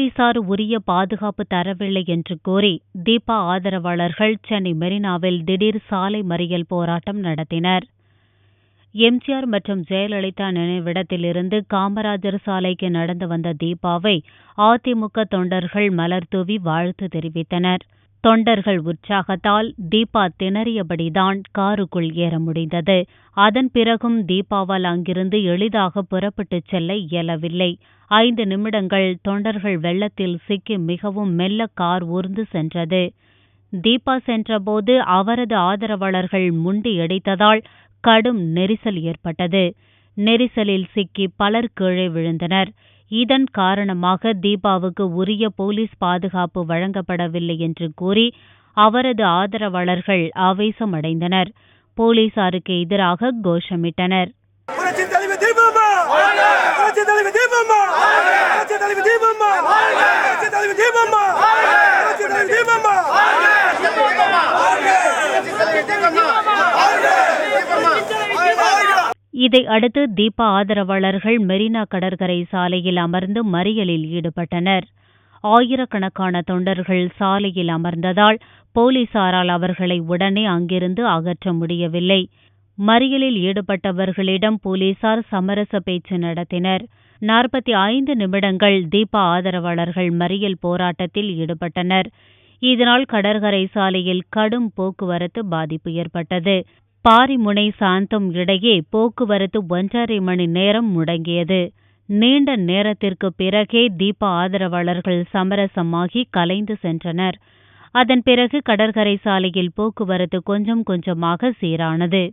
போலீசார் உரிய பாதுகாப்பு தரவில்லை என்று கூறி தீபா ஆதரவாளர்கள் சென்னை மெரினாவில் திடீர் சாலை மறியல் போராட்டம் நடத்தினர். எம்ஜிஆர் மற்றும் ஜெயலலிதா நினைவிடத்திலிருந்து காமராஜர் சாலைக்கு நடந்து வந்த தீபாவை அதிமுக தொண்டர்கள் மலர்தூவி வாழ்த்து தெரிவித்தனர். தொண்டர்கள் உற்சாகத்தால் தீபா திணறியபடிதான் காருக்குள் ஏற முடிந்தது. அதன் பிறகும் தீபாவால் அங்கிருந்து எளிதாக புறப்பட்டுச் செல்ல இயலவில்லை. 5 நிமிடங்கள் தொண்டர்கள் வெள்ளத்தில் சிக்கி மிகவும் மெல்ல கார் ஊர்ந்து சென்றது. தீபா சென்றபோது அவரது ஆதரவாளர்கள் முண்டியடித்ததால் கடும் நெரிசல் ஏற்பட்டது. நெரிசலில் சிக்கி பலர் கீழே விழுந்தனர். இதன் காரணமாக தீபாவுக்கு உரிய போலீஸ் பாதுகாப்பு வழங்கப்படவில்லை என்று கூறி அவரது ஆதரவாளர்கள் ஆவேசமடைந்தனர். போலீசாருக்கு எதிராக கோஷமிட்டனர். இதை அடுத்து தீபா ஆதரவாளர்கள் மெரினா கடற்கரை சாலையில் அமர்ந்து மறியலில் ஈடுபட்டனர். ஆயிரக்கணக்கான தொண்டர்கள் சாலையில் அமர்ந்ததால் போலீசாரால் அவர்களை உடனே அங்கிருந்து அகற்ற முடியவில்லை. மறியலில் ஈடுபட்டவர்களிடம் போலீசார் சமரச பேச்சு நடத்தினர். 45 நிமிடங்கள் தீபா ஆதரவாளர்கள் மறியல் போராட்டத்தில் ஈடுபட்டனர். இதனால் கடற்கரை சாலையில் கடும் போக்குவரத்து பாதிப்பு ஏற்பட்டது. பாரிமுனை சாந்தம் இடையே போக்குவரத்து 1½ மணி நேரம் முடங்கியது. நீண்ட நேரத்திற்கு பிறகே தீபா ஆதரவாளர்கள் சமரசமாகி கலைந்து சென்றனர். அதன் பிறகு கடற்கரை சாலையில் போக்குவரத்து கொஞ்சம் கொஞ்சமாக சீரானது.